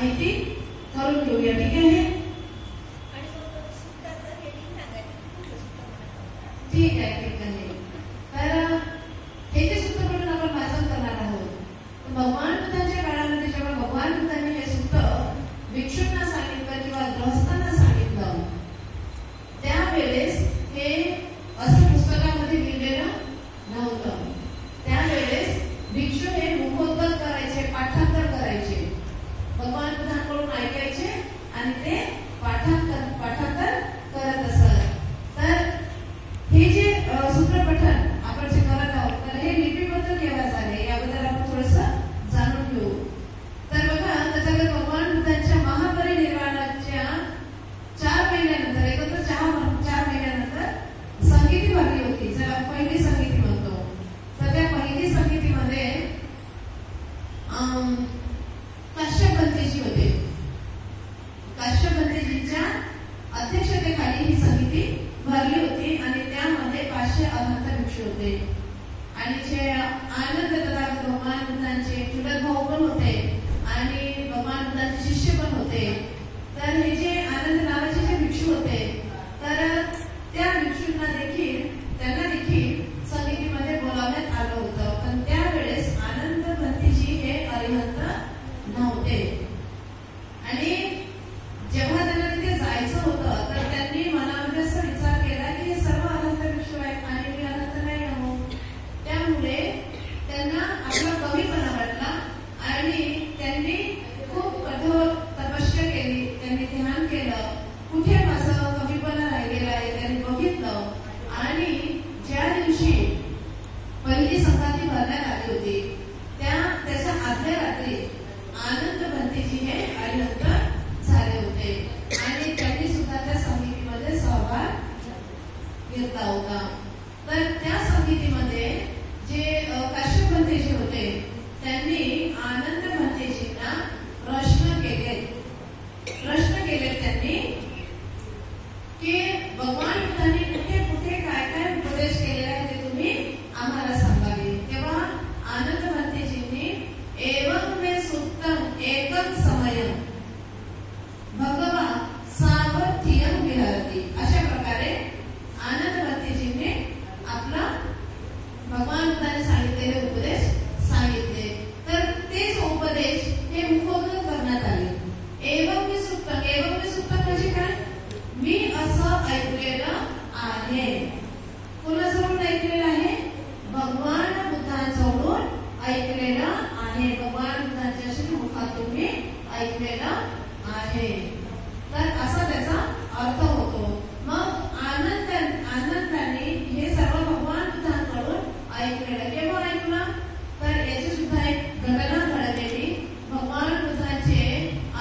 माहिती करून घेऊया. ठीक आहे. ठीक आहे. ठीक आहे. तर हे जे सूत्र म्हणून आपण वाचन करणार आहोत. भगवान बुद्धांच्या काळामध्ये जेव्हा भगवान बुद्धांनी हे सूत्र भिक्षूंना सांगितलं किंवा गृहस्थांना सांगितलं, त्यावेळेस हे असं पुस्तकामध्ये लिहिलेलं नव्हतं. त्यावेळेस भिक्षू हे मुखोद्गत करायचे, पाठांतर करायचे, भगवान बुद्धांकडून ऐकायचे आणि ते पाठांतर करत असत. तर हे जे सूत्रपठण आपण जे करत आहोत, तर हे लिपीबद्ध केव्हा झाले याबद्दल आपण थोडंसं जाणून घेऊ. तर बघा, त्याच्याकडे भगवान बुद्धांच्या महापरिनिर्वाणाच्या 4 महिन्यानंतर, एकत्र 4 महिन्यानंतर संगीती भरली होती. जर आपण पहिली संगीती म्हणतो, तर त्या पहिली संगीतीमध्ये काश्यप पंथीजी होते. काश्यप पंथीजींच्या अध्यक्षतेखाली ही समिती भरली होती आणि त्यामध्ये 500 अनंत भिक्षू होते. आणि जे आनंद तथागत भगवान बुद्धांचे चुलत भाऊ पण होते आणि भगवान बुद्धांचे शिष्य पण होते. तर हे जे आनंद नावाचे जे भिक्षू होते, तर त्या भिक्षूंना देखील समितीमध्ये बोलावण्यात आलं होतं. पण त्यावेळेस आनंद पंथीजी हे अरिहंत नव्हते. आणि जेव्हा त्यांना तिथे जायचं होतं, तर त्यांनी मनामध्ये असा विचार केला की हे सर्व अनंत भिक्षू आहेत आणि मी अनंत नाही आहो. त्यामुळे त्यांना आपला कमीपणा वाटला आणि त्यांनी खूप कठोर तपस्या केली. त्यांनी ध्यान केलं, कुठे माझं कमीपणा राहिलेला आहे त्यांनी बघितलं. आणि ज्या दिवशी पहिली संगती भरण्यात आली होती, त्याच्या आदल्या रात्री आनंद पंथीजी हे अरिहंत झाले होते आणि त्यांनी सुद्धा त्या समितीमध्ये सहभाग घेतला होता. तर त्या समितीमध्ये जे काश्यप पंथीजी होते, त्यांनी आनंद पंथीजींना प्रश्न केले त्यांनी की भगवान बुद्धांनी कुठे कुठे काय काय उपदेश केलेला आहे ते तुम्ही आम्हाला सांगावे. तेव्हा आनंद पंथीजींनी एवं मे सुत्तम एकम समयम भगवा सावधियम विहरती, अशा प्रकारे आनंद पंथीजींनी आपला भगवान बुद्धांनी सांगितलेले उपदेश सांगितले. तर तेच उपदेश हे मुखोद्गत करण्यात आले. एवं मे सुत्तम म्हणजे काय? मी असं ऐकलेलं आहे. कोणाजवळून ऐकलेलं आहे? भगवान बुद्धांजवळून ऐकलेलं आहे. भगवान बुद्धांच्या मुखातून मी ऐकलेलं आहे. तर असा त्याचा अर्थ होतो. मग आनंदाने हे सर्व भगवान बुद्धांकडून ऐकलेलं. केव्हा ऐकलं? तर याची सुद्धा एक घटना घडलेली. भगवान बुद्धांचे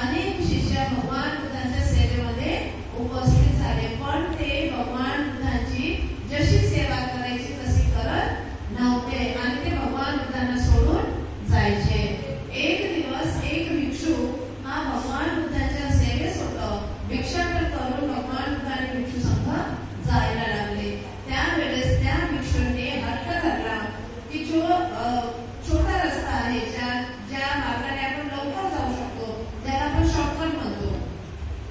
अनेक शिष्य भगवान बुद्धांच्या सेवेमध्ये उपस्थित झाले, पण ते भगवान बुद्धांची जशी सेवा करायची तशी करत नव्हते आणि ते भगवान बुद्धांना सोडून जायचे. एक दिवस एक भिक्षू हा भगवान बुद्धांच्या सेवेस होता. भिक्षाटन करून भगवान बुद्ध आणि भिक्षू संघ जायला लागले. त्यावेळेस त्या भिक्षूंनी हट्ट धरला की जो छोटा रस्ता आहे, ज्या मार्गाने आपण लवकर जाऊ शकतो, ज्याला आपण शॉर्टकट म्हणतो,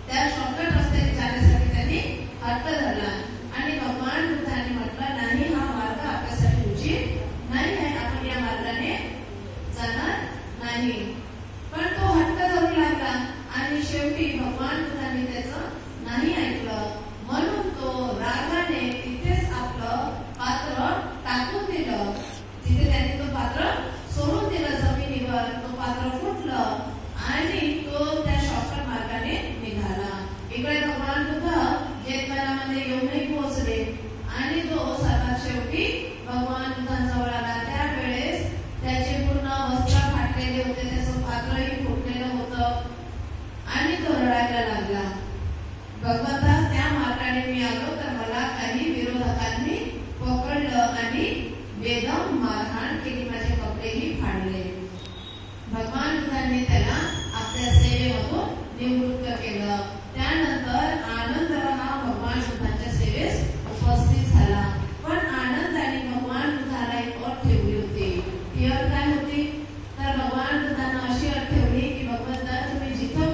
त्या शॉर्टकट रस्त्याने जाण्यासाठी त्यांनी हट्ट धरला. आणि भगवान बुद्धांनी म्हटलं, नाही, हा मार्ग आपल्यासाठी उचित नाही आहे, आपण या मार्गाने जाणार नाही. पण तो हट्ट धरू लागला आणि शेवटी भगवान बुद्धांनी त्याचं नाही ऐकलं. म्हणून तो रागाने तिथेच आपलं पात्र टाकून दिलं. तिथे त्यांनी तो पात्र सोडून दिलं जमिनीवर. तो पात्र फुटलं आणि तो त्या शॉर्टकट मार्गाने निघाला. इकडे भगवान बुद्ध जेतवनामध्ये येऊनही पोहोचले आणि तो सर्वात शेवटी भगवान बुद्धांजवळ आला. त्यावेळेस त्याचे पूर्ण वस्त्र फाटलेले होते, त्याचं पात्रही फुटलेलं होतं आणि तो रडायला लागला. भगवंता, त्या मार्गाने मी आलो तर मला काही विरोधकांनी पकडलं आणि बेदम मारहाण केली, माझे कपडेही फाडले. भगवान बुद्धांनी त्याला आपल्या सेवेमधून निवृत्त केलं. त्यानंतर आनंद हा भगवान बुद्धांच्या सेवेस उपस्थित झाला. पण आनंदाने भगवान बुद्धाला एक अट ठेवली होती. ती अट काय होती? तर भगवान बुद्धांना अशी अट ठेवली की भगवंता, तुम्ही जिथं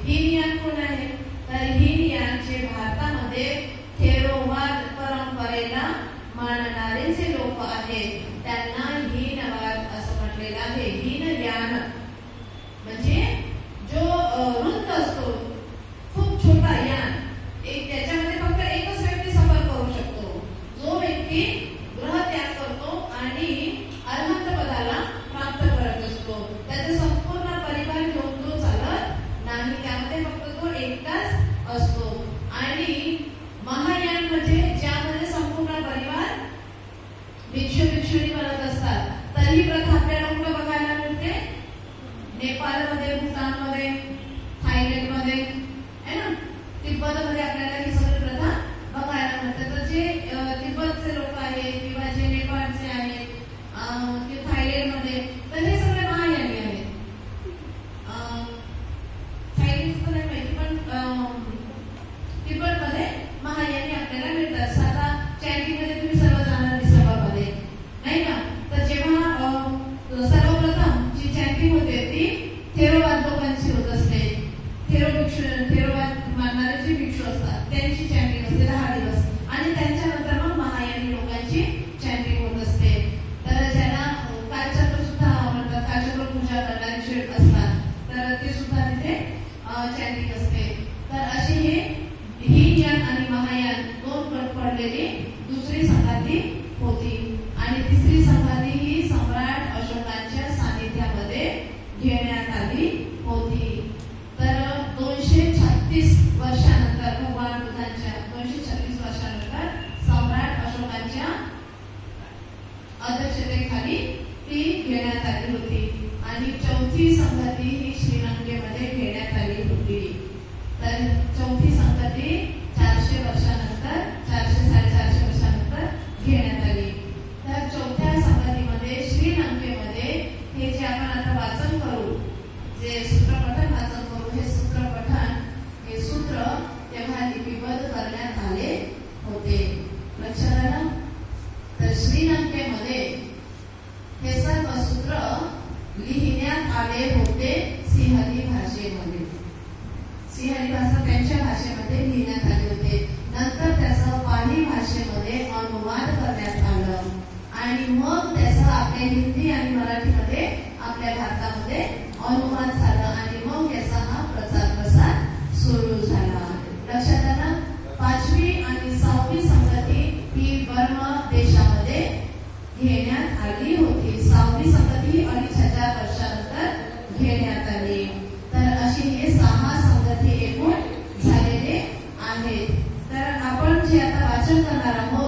हीनयान कोण आहे? तर हीनयान जे भारतामध्ये थेरोवाद परंपरेला मानणारे जे लोक आहेत त्यांना हीनवाद असं म्हटलेलं आहे. हीनयान म्हणजे जो वृत्त असतो, खूप छोटा यान, एक त्याच्यामध्ये फक्त एकच व्यक्ती सफर करू शकतो. जो व्यक्ती ग्रह त्याग करतो आणि अरहंत पदाला प्राप्त करत असतो, त्याचा संपूर्ण परिवार घेऊन तो चालत नाही, त्यामध्ये फक्त तो एकटाच असतो. आणि महायान म्हणजे ज्यामध्ये संपूर्ण परिवार भिक्षू भिक्षुणी बनत असतात. तर ही प्रथा आपल्याला कुठं बघायला मिळते? नेपाळमध्ये, भूतानमध्ये, थायलंडमध्ये आहे ना, तिब्बतमध्ये आपल्याला ही सगळी प्रथा बघायला मिळते. तर जे तिब्बतचे लोक आहेत किंवा जे नेपाळचे आहेत किंवा थायलंडमध्ये, तर हे सगळे महायानी आहेत. थायलंडचं नाही माहिती, पण तिब्बतमध्ये महायानी आपल्याला मिळतात. आता चॅटिंगमध्ये तुम्ही सर्व जाणार सभामध्ये नाही का? तर जेव्हा सर्वप्रथम जी चॅटिंग होते ती थेरोवाद लोकांची होत असते. थेरोवाद मानणारे जे भिक्षू असतात त्यांची चॅटिंग असते 10 दिवस, आणि त्यांच्यानंतर मग महायानी लोकांची चॅटिंग होत असते. तर ज्याला कालचक्र सुद्धा म्हणतात, कालचक्र पूजा करणारे जे असतात तर ते सुद्धा तिथे चॅटिंग असते. तर असे हे हीनयान आणि महायान दोन गट पडलेली दुसरी संगाती होती. आणि तिसरी संगाती ही सम्राट अशोकांच्या सानिध्यामध्ये घेण्यात आली होती. तर 236 वर्षानंतर भगवान बुद्धांच्या 236 वर्षानंतर सम्राट अशोकांच्या अध्यक्षतेखाली ती घेण्यात आली होती. आणि चौथी संगती ही श्रीलंकेमध्ये घेण्यात आली होती. तर चौथी संगती 400 वर्षानंतर 400-450 वर्षानंतर घेण्यात आली. तर चौथ्या संगतीमध्ये श्रीलंकेमध्ये हे जे आपण आता वाचन करू, जे सूत्रपठण वाचन करू, हे सूत्रपठण हे सूत्र तेव्हा लिपिबद्ध करण्यात आले होते. लक्षात आलं? तर श्रीलंकेमध्ये हे सर्व सूत्र लिहिण्यात आले होते सिंहली भाषेमध्ये. सिंहली भाषा त्यांच्या भाषेमध्ये लिहिण्यात आले होते. नंतर त्याचं पाली भाषेमध्ये अनुवाद करण्यात आलं आणि मग त्याचं आपल्या हिंदी आणि मराठीमध्ये आपल्या भारतामध्ये अनुवाद झाला आणि मग याचा हा प्रसार सुरू झाला. लक्षात आलं? 5वी आणि 6वी संगती ही बर्मा देशामध्ये घेण्यात आली होती. 6वी संगती 2500 वर्षानंतर घेण्यात आली. तर अशी हे 6 संगती एकूण झालेले आहेत. तर आपण जे आता वाचन करणार आहोत